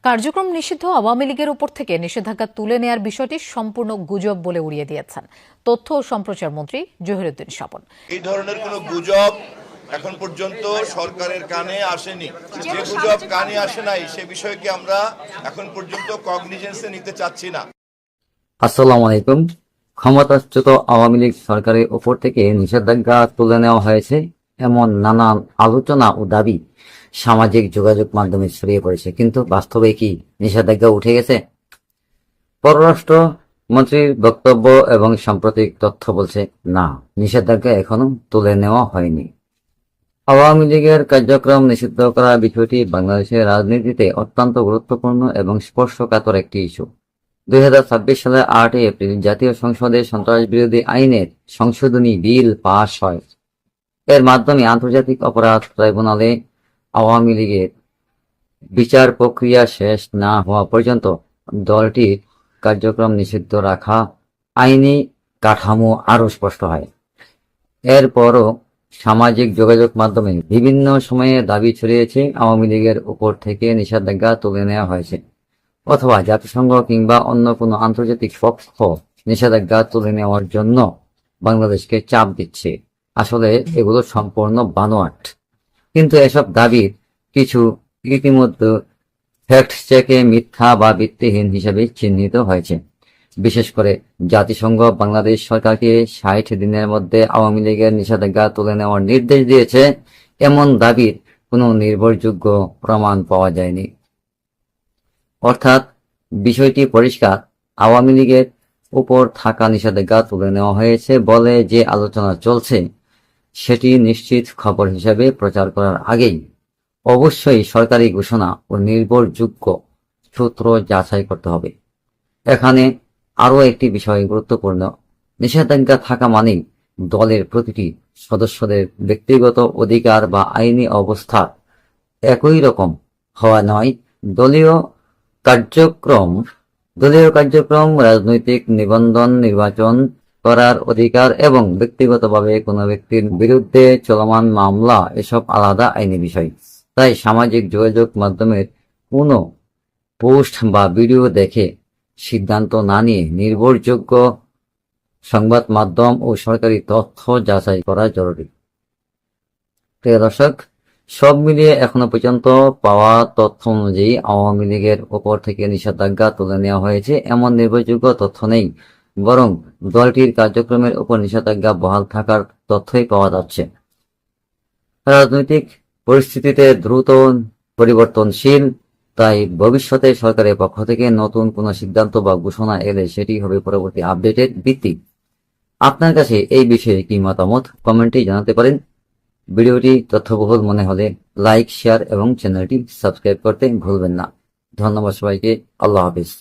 কার্যক্রম নিষিদ্ধ আওয়ামী লীগের উপর থেকে নিষেধাজ্ঞা তুলে নেয়ার বিষয়টি সম্পূর্ণ গুজব বলে উড়িয়ে দিয়েছেন তথ্য ও সম্প্রচার মন্ত্রী জহিরুদ্দিন স্বপন। এই ধরনের কোনো গুজব এখন পর্যন্ত সরকারের কানে আসেনি। যে গুজব কানে আসে নাই সে বিষয়কে আমরা এখন পর্যন্ত কগনিজেন্সে নিতে চাচ্ছি না। আসসালামু আলাইকুম। ক্ষমতাচ্যুত আওয়ামী লীগ সরকারের উপর থেকে নিষেধাজ্ঞা তুলে নেওয়া হয়েছে এমন নানান আলোচনা ও দাবি সামাজিক যোগাযোগ মাধ্যমে ছড়িয়ে পড়েছে, কিন্তু বাস্তবে কি নিষেধাজ্ঞা উঠে গেছে? পররাষ্ট্র মন্ত্রীর বক্তব্য এবং সাম্প্রতিক তথ্য বলছে না, নিষেধাজ্ঞা এখনো তুলে নেওয়া হয়নি। আওয়ামী লীগের কার্যক্রম নিষিদ্ধ করার বিষয়টি বাংলাদেশের রাজনীতিতে অত্যন্ত গুরুত্বপূর্ণ এবং স্পর্শকাতর একটি ইস্যু। 2026 সালের 8 এপ্রিল জাতীয় সংসদে সন্ত্রাস বিরোধী আইনের সংশোধনী বিল পাস হয়। এর মাধ্যমে আন্তর্জাতিক অপরাধ ট্রাইব্যুনালে আওয়ামী লীগের বিচার প্রক্রিয়া শেষ না হওয়া পর্যন্ত দলটির কার্যক্রম নিষিদ্ধ রাখা আইনি কাঠামো আরও স্পষ্ট হয়। এরপরও সামাজিক যোগাযোগ মাধ্যমে বিভিন্ন সময়ে দাবি ছড়িয়েছে আওয়ামী লীগের উপর থেকে নিষেধাজ্ঞা তুলে নেওয়া হয়েছে, অথবা জাতিসংঘ কিংবা অন্য কোনো আন্তর্জাতিক পক্ষ নিষেধাজ্ঞা তুলে নেওয়ার জন্য বাংলাদেশকে চাপ দিচ্ছে। আসলে এগুলো সম্পূর্ণ বানোয়াট। কিন্তু এসব দাবির কিছু ইতিমধ্যে ফ্যাক্ট চেকে মিথ্যা বা ভিত্তিহীন হিসেবে চিহ্নিত হয়েছে। বিশেষ করে জাতিসংঘ বাংলাদেশ সরকারকে 60 দিনের মধ্যে আওয়ামী লীগের নিষেধাজ্ঞা তুলে নেওয়ার নির্দেশ দিয়েছে, এমন দাবির কোনো নির্ভরযোগ্য প্রমাণ পাওয়া যায়নি। অর্থাৎ বিষয়টি পরিষ্কার, আওয়ামী লীগের উপর থাকা নিষেধাজ্ঞা তুলে নেওয়া হয়েছে বলে যে আলোচনা চলছে সেটি নিশ্চিত খবর হিসেবে প্রচার করার আগেই অবশ্যই সরকারি ঘোষণা ও নির্ভরযোগ্য সূত্র যাচাই করতে হবে। এখানে আরও একটি বিষয় গুরুত্বপূর্ণ, নিষেধাজ্ঞা থাকা মানেই দলের প্রতিটি সদস্যদের ব্যক্তিগত অধিকার বা আইনি অবস্থা একই রকম হওয়া নয়। দলীয় কার্যক্রম, রাজনৈতিক নিবন্ধন, নির্বাচন করার অধিকার এবং ব্যক্তিগতভাবে কোনো ব্যক্তির বিরুদ্ধে চলমান মামলা এসব আলাদা আইনি বিষয়। তাই সামাজিক যোগাযোগ মাধ্যমের কোনো পোস্ট বা ভিডিও দেখে সিদ্ধান্ত না নিয়ে নির্ভরযোগ্য সংবাদ মাধ্যম ও সরকারি তথ্য যাচাই করা জরুরি। প্রিয় দর্শক, সব মিলিয়ে এখনো পর্যন্ত পাওয়া তথ্য অনুযায়ী আওয়ামী লীগের ওপর থেকে নিষেধাজ্ঞা তুলে নেওয়া হয়েছে এমন নির্ভরযোগ্য তথ্য নেই, বরং দলটির কার্যক্রমের উপর নিষেধাজ্ঞা বহাল থাকার তথ্যই পাওয়া যাচ্ছে। রাজনৈতিক পরিস্থিতিতে দ্রুত পরিবর্তনশীল, তাই ভবিষ্যতে সরকারের পক্ষ থেকে নতুন কোনো সিদ্ধান্ত বা ঘোষণা এলে সেটি হবে পরবর্তী আপডেটের ভিত্তি। আপনার কাছে এই বিষয়ে কি মতামত কমেন্টে জানাতে পারেন। ভিডিওটি তথ্যবহুল মনে হলে লাইক, শেয়ার এবং চ্যানেলটি সাবস্ক্রাইব করতে ভুলবেন না। ধন্যবাদ সবাইকে। আল্লাহ হাফিজ।